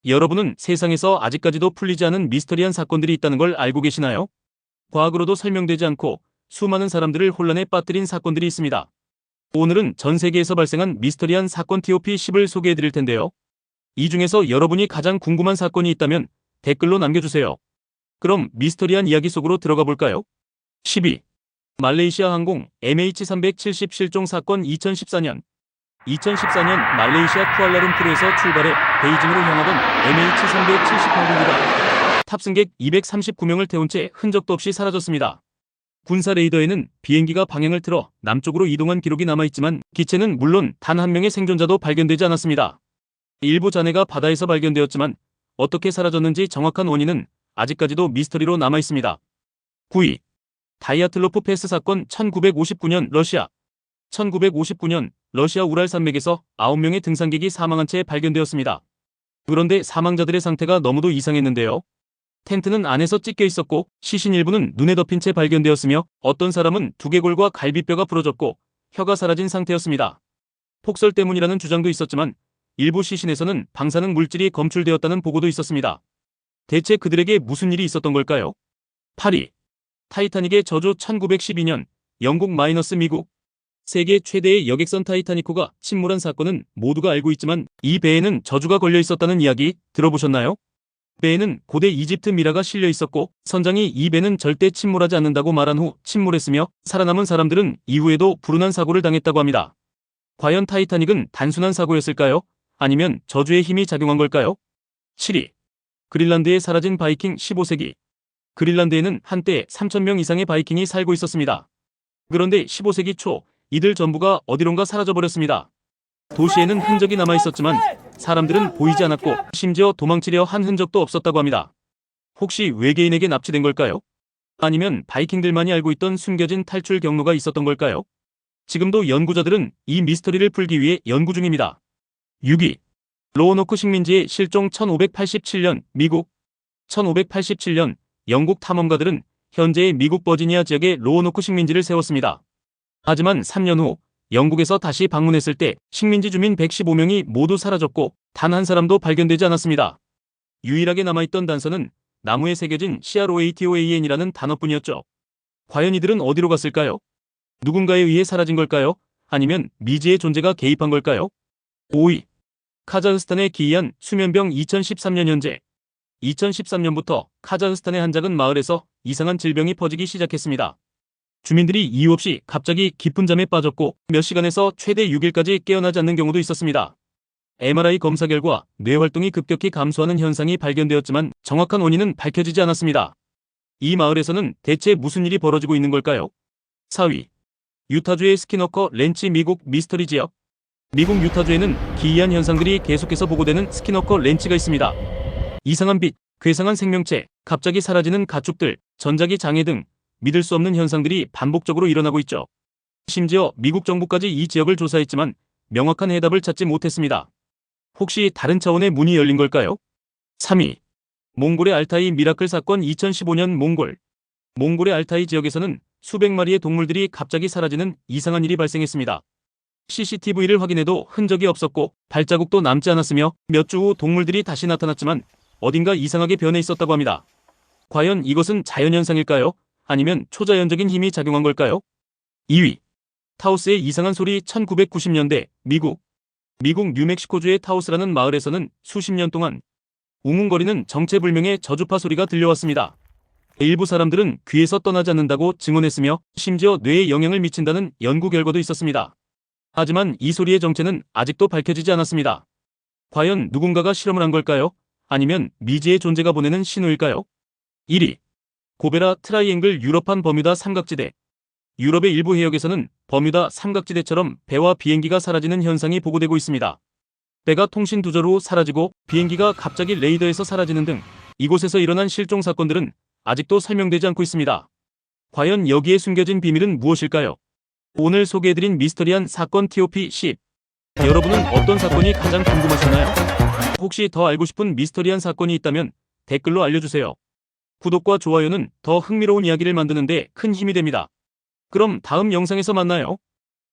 여러분은 세상에서 아직까지도 풀리지 않은 미스터리한 사건들이 있다는 걸 알고 계시나요? 과학으로도 설명되지 않고 수많은 사람들을 혼란에 빠뜨린 사건들이 있습니다. 오늘은 전 세계에서 발생한 미스터리한 사건 TOP10을 소개해 드릴 텐데요. 이 중에서 여러분이 가장 궁금한 사건이 있다면 댓글로 남겨주세요. 그럼 미스터리한 이야기 속으로 들어가 볼까요? 12. 말레이시아 항공 MH370 실종 사건. 2014년 말레이시아 쿠알라룸푸르에서 출발해 베이징으로 향하던 MH370 항공기가 탑승객 239명을 태운 채 흔적도 없이 사라졌습니다. 군사 레이더에는 비행기가 방향을 틀어 남쪽으로 이동한 기록이 남아있지만 기체는 물론 단 한 명의 생존자도 발견되지 않았습니다. 일부 잔해가 바다에서 발견되었지만 어떻게 사라졌는지 정확한 원인은 아직까지도 미스터리로 남아있습니다. 9위. 다이아틀로프 패스 사건. 1959년 러시아 우랄 산맥에서 9명의 등산객이 사망한 채 발견되었습니다. 그런데 사망자들의 상태가 너무도 이상했는데요. 텐트는 안에서 찢겨 있었고 시신 일부는 눈에 덮인 채 발견되었으며 어떤 사람은 두개골과 갈비뼈가 부러졌고 혀가 사라진 상태였습니다. 폭설 때문이라는 주장도 있었지만 일부 시신에서는 방사능 물질이 검출되었다는 보고도 있었습니다. 대체 그들에게 무슨 일이 있었던 걸까요? 8위. 타이타닉의 저주. 1912년 영국 - 미국. 세계 최대의 여객선 타이타니코가 침몰한 사건은 모두가 알고 있지만 이 배에는 저주가 걸려 있었다는 이야기 들어보셨나요? 배에는 고대 이집트 미라가 실려 있었고 선장이 이 배는 절대 침몰하지 않는다고 말한 후 침몰했으며 살아남은 사람들은 이후에도 불운한 사고를 당했다고 합니다. 과연 타이타닉은 단순한 사고였을까요? 아니면 저주의 힘이 작용한 걸까요? 7위. 그린란드에 사라진 바이킹. 15세기 그린란드에는 한때 3,000명 이상의 바이킹이 살고 있었습니다. 그런데 15세기 초 이들 전부가 어디론가 사라져버렸습니다. 도시에는 흔적이 남아있었지만 사람들은 보이지 않았고 심지어 도망치려 한 흔적도 없었다고 합니다. 혹시 외계인에게 납치된 걸까요? 아니면 바이킹들만이 알고 있던 숨겨진 탈출 경로가 있었던 걸까요? 지금도 연구자들은 이 미스터리를 풀기 위해 연구 중입니다. 6위. 로어노크 식민지의 실종. 1587년 미국. 1587년 영국 탐험가들은 현재의 미국 버지니아 지역에 로어노크 식민지를 세웠습니다. 하지만 3년 후 영국에서 다시 방문했을 때 식민지 주민 115명이 모두 사라졌고 단 한 사람도 발견되지 않았습니다. 유일하게 남아있던 단서는 나무에 새겨진 CROATOAN이라는 단어뿐이었죠. 과연 이들은 어디로 갔을까요? 누군가에 의해 사라진 걸까요? 아니면 미지의 존재가 개입한 걸까요? 5위. 카자흐스탄에 기이한 수면병. 2013년 현재 2013년부터 카자흐스탄의 한 작은 마을에서 이상한 질병이 퍼지기 시작했습니다. 주민들이 이유 없이 갑자기 깊은 잠에 빠졌고 몇 시간에서 최대 6일까지 깨어나지 않는 경우도 있었습니다. MRI 검사 결과 뇌 활동이 급격히 감소하는 현상이 발견되었지만 정확한 원인은 밝혀지지 않았습니다. 이 마을에서는 대체 무슨 일이 벌어지고 있는 걸까요? 4위. 유타주의 스키너커 렌치. 미국 미스터리 지역. 미국 유타주에는 기이한 현상들이 계속해서 보고되는 스키너커 렌치가 있습니다. 이상한 빛, 괴상한 생명체, 갑자기 사라지는 가축들, 전자기 장애 등 믿을 수 없는 현상들이 반복적으로 일어나고 있죠. 심지어 미국 정부까지 이 지역을 조사했지만 명확한 해답을 찾지 못했습니다. 혹시 다른 차원의 문이 열린 걸까요? 3위. 몽골의 알타이 미라클 사건. 2015년 몽골의 알타이 지역에서는 수백 마리의 동물들이 갑자기 사라지는 이상한 일이 발생했습니다. CCTV를 확인해도 흔적이 없었고 발자국도 남지 않았으며 몇 주 후 동물들이 다시 나타났지만 어딘가 이상하게 변해 있었다고 합니다. 과연 이것은 자연현상일까요? 아니면 초자연적인 힘이 작용한 걸까요? 2위. 타우스의 이상한 소리. 1990년대 미국 뉴멕시코주의 타우스라는 마을에서는 수십 년 동안 웅웅거리는 정체불명의 저주파 소리가 들려왔습니다. 일부 사람들은 귀에서 떠나지 않는다고 증언했으며 심지어 뇌에 영향을 미친다는 연구 결과도 있었습니다. 하지만 이 소리의 정체는 아직도 밝혀지지 않았습니다. 과연 누군가가 실험을 한 걸까요? 아니면 미지의 존재가 보내는 신호일까요? 1위. 고베라 트라이앵글. 유럽판 버뮤다 삼각지대. 유럽의 일부 해역에서는 버뮤다 삼각지대처럼 배와 비행기가 사라지는 현상이 보고되고 있습니다. 배가 통신 두절 후 사라지고 비행기가 갑자기 레이더에서 사라지는 등 이곳에서 일어난 실종 사건들은 아직도 설명되지 않고 있습니다. 과연 여기에 숨겨진 비밀은 무엇일까요? 오늘 소개해드린 미스터리한 사건 TOP10. 여러분은 어떤 사건이 가장 궁금하셨나요? 혹시 더 알고 싶은 미스터리한 사건이 있다면 댓글로 알려주세요. 구독과 좋아요는 더 흥미로운 이야기를 만드는 데 큰 힘이 됩니다. 그럼 다음 영상에서 만나요.